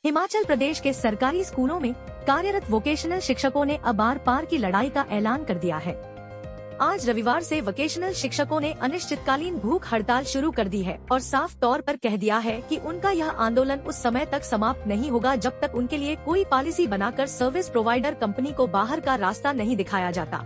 हिमाचल प्रदेश के सरकारी स्कूलों में कार्यरत वोकेशनल शिक्षकों ने अब आर पार की लड़ाई का ऐलान कर दिया है। आज रविवार से वोकेशनल शिक्षकों ने अनिश्चितकालीन भूख हड़ताल शुरू कर दी है और साफ तौर पर कह दिया है कि उनका यह आंदोलन उस समय तक समाप्त नहीं होगा जब तक उनके लिए कोई पॉलिसी बनाकर सर्विस प्रोवाइडर कंपनी को बाहर का रास्ता नहीं दिखाया जाता।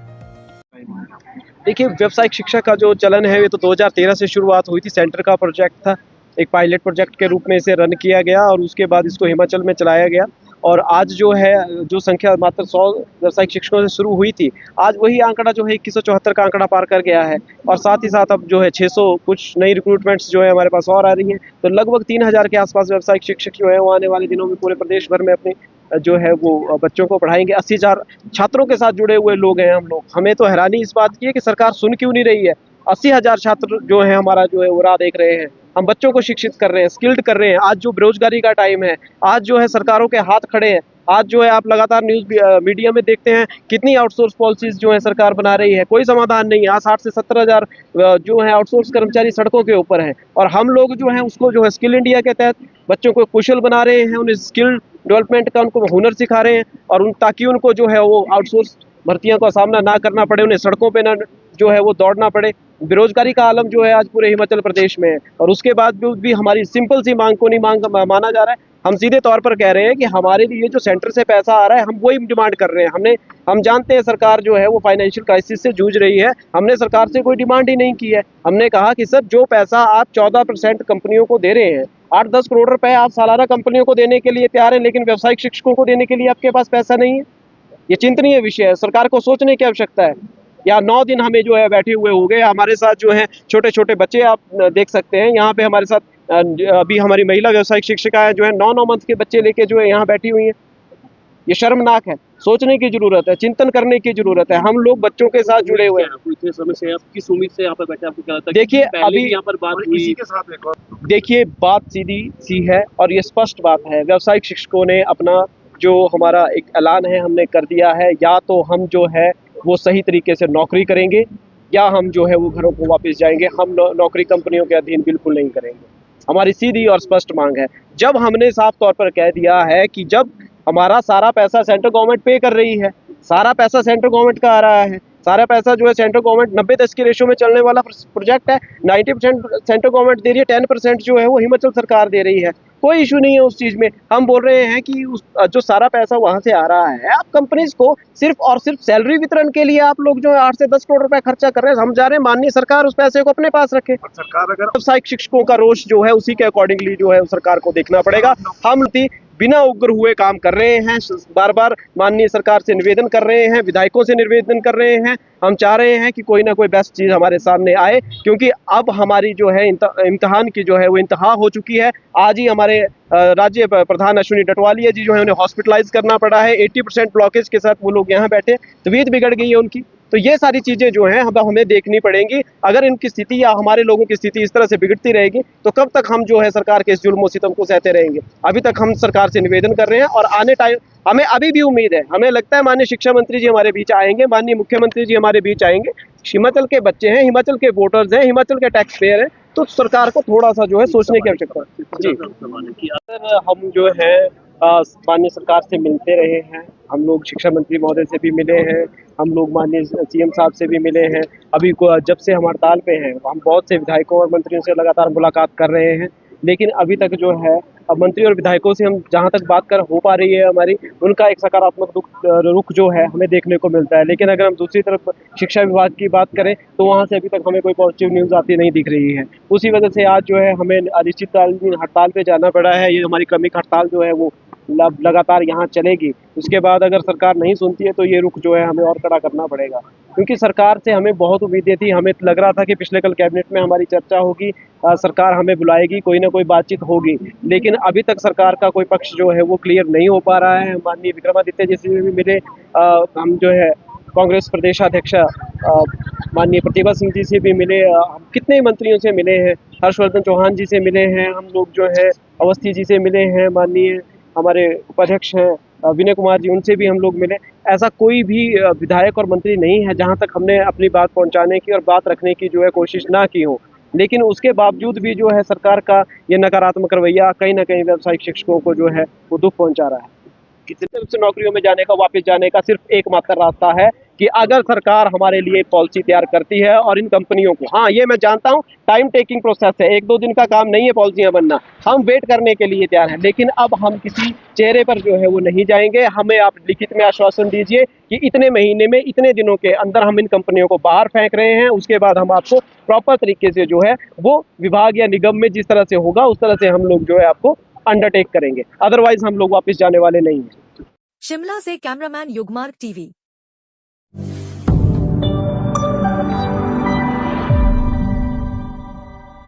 देखिए, व्यावसायिक शिक्षा का जो चलन है ये तो 2013 से शुरुआत हुई थी। सेंटर का प्रोजेक्ट था, एक पायलट प्रोजेक्ट के रूप में इसे रन किया गया और उसके बाद इसको हिमाचल में चलाया गया। और आज जो है जो संख्या मात्र 100 व्यावसायिक शिक्षकों से शुरू हुई थी, आज वही आंकड़ा जो है 2174 का आंकड़ा पार कर गया है। और साथ ही साथ अब जो है 600 कुछ नई रिक्रूटमेंट्स जो है हमारे पास और आ रही हैं। तो लगभग 3000 के आसपास व्यावसायिक शिक्षक जो है वो आने वाले दिनों में पूरे प्रदेश भर में अपने जो है वो बच्चों को पढ़ाएंगे। 80,000 छात्रों के साथ जुड़े हुए लोग हैं हम लोग। हमें तो हैरानी इस बात की है कि सरकार सुन क्यों नहीं रही है। 80,000 छात्र जो है हमारा जो है वो राह देख रहे हैं। हम बच्चों को शिक्षित कर रहे हैं, स्किल्ड कर रहे हैं। आज जो बेरोजगारी का टाइम है, आज जो है सरकारों के हाथ खड़े हैं। आज जो है आप लगातार न्यूज़ मीडिया में देखते हैं कितनी आउटसोर्स पॉलिसीज जो है सरकार बना रही है, कोई समाधान नहीं है। आज 60 से 70,000 जो है आउटसोर्स कर्मचारी सड़कों के ऊपर हैं और हम लोग जो है उसको जो है स्किल इंडिया के तहत बच्चों को कुशल बना रहे हैं, उन्हें स्किल डेवलपमेंट का उनको हुनर सिखा रहे हैं और ताकि उनको जो है वो आउटसोर्स भर्तियों का सामना ना करना पड़े, उन्हें सड़कों पे ना जो है वो दौड़ना पड़े। बेरोजगारी का आलम जो है आज पूरे हिमाचल प्रदेश में है और उसके बाद भी हमारी सिंपल सी मांग को नहीं माना जा रहा है। हम सीधे तौर पर कह रहे हैं कि हमारे लिए जो सेंटर से पैसा आ रहा है हम वही डिमांड कर रहे हैं। हम जानते हैं सरकार जो है वो फाइनेंशियल क्राइसिस से जूझ रही है। हमने सरकार से कोई डिमांड ही नहीं की है। हमने कहा कि सर जो पैसा आप 14% कंपनियों को दे रहे हैं, 8-10 करोड़ रुपए आप सालाना कंपनियों को देने के लिए तैयार हैं, लेकिन व्यावसायिक शिक्षकों को देने के लिए आपके पास पैसा नहीं है। ये चिंतनीय विषय है, सरकार को सोचने की आवश्यकता है। या 9 दिन हमें जो है बैठे हुए हो गए। हमारे साथ जो है छोटे छोटे बच्चे आप देख सकते हैं यहाँ पे हमारे साथ। अभी हमारी महिला व्यावसायिक शिक्षिकाएं जो है 9 मंथ के बच्चे लेके जो है यहाँ बैठी हुई हैं। ये शर्मनाक है। सोचने की जरूरत है, चिंतन करने की जरूरत है। हम लोग बच्चों के साथ जुड़े हुए हैं। इतने समय से आप किस उम्मीद से यहाँ पर बैठे, आपको क्या लगता है? देखिए, अभी यहाँ पर बात हुई के साथ देखिए, बात सीधी सी है और ये स्पष्ट बात है। व्यावसायिक शिक्षकों ने अपना जो हमारा एक ऐलान है हमने कर दिया है। या तो हम जो है वो सही तरीके से नौकरी करेंगे या हम जो है वो घरों को वापस जाएंगे। हम नौकरी कंपनियों के अधीन बिल्कुल नहीं करेंगे। हमारी सीधी और स्पष्ट मांग है। जब हमने साफ तौर पर कह दिया है कि जब हमारा सारा पैसा सेंट्रल गवर्नमेंट पे कर रही है, सारा पैसा सेंट्रल गवर्नमेंट का आ रहा है, सारा पैसा जो है सेंट्रल गवर्नमेंट 90-10 के रेशो में चलने वाला प्रोजेक्ट है। 90% सेंट्रल गवर्नमेंट दे रही है, 10% जो है वो हिमाचल सरकार दे रही है। कोई इशू नहीं है उस चीज़ में। हम बोल रहे हैं कि जो सारा पैसा वहाँ से आ रहा है, आप कंपनीज को सिर्फ और सिर्फ सैलरी वितरण के लिए आप लोग जो है 8 से 10 करोड़ रुपए खर्चा कर रहे हैं। हम जा रहे हैं माननीय सरकार उस पैसे को अपने पास रखे। सरकार अगर व्यावसायिक शिक्षकों का रोष जो है उसी के अकॉर्डिंगली जो है सरकार को देखना पड़ेगा। हम बिना उग्र हुए काम कर रहे हैं। बार बार माननीय सरकार से निवेदन कर रहे हैं, विधायकों से निवेदन कर रहे हैं। हम चाह रहे हैं कि कोई ना कोई बेस्ट चीज़ हमारे सामने आए, क्योंकि अब हमारी जो है इम्तिहान की जो है वो इंतहा हो चुकी है। आज ही हमारे राज्य प्रधान अश्विनी डटवालिया जी जो है उन्हें हॉस्पिटलाइज करना पड़ा है। 80% ब्लॉकेज के साथ वो लोग यहाँ बैठे, तबीयत बिगड़ गई है उनकी। तो ये सारी चीज़ें जो हैं हमें देखनी पड़ेंगी। अगर इनकी स्थिति या हमारे लोगों की स्थिति इस तरह से बिगड़ती रहेगी तो कब तक हम जो है सरकार के इस जुल्म सितम को सहते रहेंगे। अभी तक हम सरकार से निवेदन कर रहे हैं और आने टाइम हमें अभी भी उम्मीद है। हमें लगता है माननीय शिक्षा मंत्री जी हमारे बीच आएंगे, माननीय मुख्यमंत्री जी हमारे बीच आएंगे। हिमाचल के बच्चे हैं, हिमाचल के वोटर्स हैं, हिमाचल के टैक्स पेयर हैं, तो सरकार को थोड़ा सा जो है सोचने की आवश्यकता है। जी, अगर हम जो है माननीय सरकार से मिलते रहे हैं। हम लोग शिक्षा मंत्री महोदय से भी मिले हैं, हम लोग माननीय सीएम साहब से भी मिले हैं। अभी जब से हम हड़ताल पे हैं हम बहुत से विधायकों और मंत्रियों से लगातार मुलाकात कर रहे हैं, लेकिन अभी तक जो है मंत्री और विधायकों से हम जहां तक बात कर हो पा रही है हमारी, उनका एक सकारात्मक रुख जो है हमें देखने को मिलता है। लेकिन अगर हम दूसरी तरफ शिक्षा विभाग की बात करें तो वहां से अभी तक हमें कोई पॉजिटिव न्यूज़ आती नहीं दिख रही है। उसी वजह से आज जो है हमें अनिश्चितकालीन हड़ताल पे जाना पड़ा है। ये हमारी क्रमिक हड़ताल जो है वो लगातार यहाँ चलेगी। उसके बाद अगर सरकार नहीं सुनती है तो ये रुख जो है हमें और कड़ा करना पड़ेगा, क्योंकि सरकार से हमें बहुत उम्मीदें थी। हमें लग रहा था कि पिछले कल कैबिनेट में हमारी चर्चा होगी, सरकार हमें बुलाएगी, कोई ना कोई बातचीत होगी, लेकिन अभी तक सरकार का कोई पक्ष जो है वो क्लियर नहीं हो पा रहा है। माननीय विक्रमादित्य जी से भी मिले, हम जो है कांग्रेस प्रदेशाध्यक्ष माननीय प्रतिभा सिंह जी से भी मिले, हम कितने मंत्रियों से मिले हैं, हर्षवर्धन चौहान जी से मिले हैं, हम लोग जो है अवस्थी जी से मिले हैं, माननीय हमारे उपाध्यक्ष हैं विनय कुमार जी, उनसे भी हम लोग मिले। ऐसा कोई भी विधायक और मंत्री नहीं है जहां तक हमने अपनी बात पहुंचाने की और बात रखने की जो है कोशिश ना की हो। लेकिन उसके बावजूद भी जो है सरकार का ये नकारात्मक रवैया कहीं ना कहीं व्यावसायिक शिक्षकों को जो है वो दुख पहुंचा रहा है। कितने से नौकरियों में जाने का, वापस जाने का सिर्फ एकमात्र रास्ता है कि अगर सरकार हमारे लिए पॉलिसी तैयार करती है और इन कंपनियों को, हाँ ये मैं जानता हूँ टाइम टेकिंग प्रोसेस है, 1-2 दिन का काम नहीं है पॉलिसियां बनना, हम वेट करने के लिए तैयार हैं, लेकिन अब हम किसी चेहरे पर जो है वो नहीं जाएंगे। हमें आप लिखित में आश्वासन दीजिए कि इतने महीने में, इतने दिनों के अंदर हम इन कंपनियों को बाहर फेंक रहे हैं, उसके बाद हम आपको प्रॉपर तरीके से जो है वो विभाग या निगम में जिस तरह से होगा उस तरह से हम लोग जो है आपको अंडरटेक करेंगे, अदरवाइज हम लोग वापस जाने वाले नहीं हैं। शिमला से कैमरामैन युगमार्ग टीवी।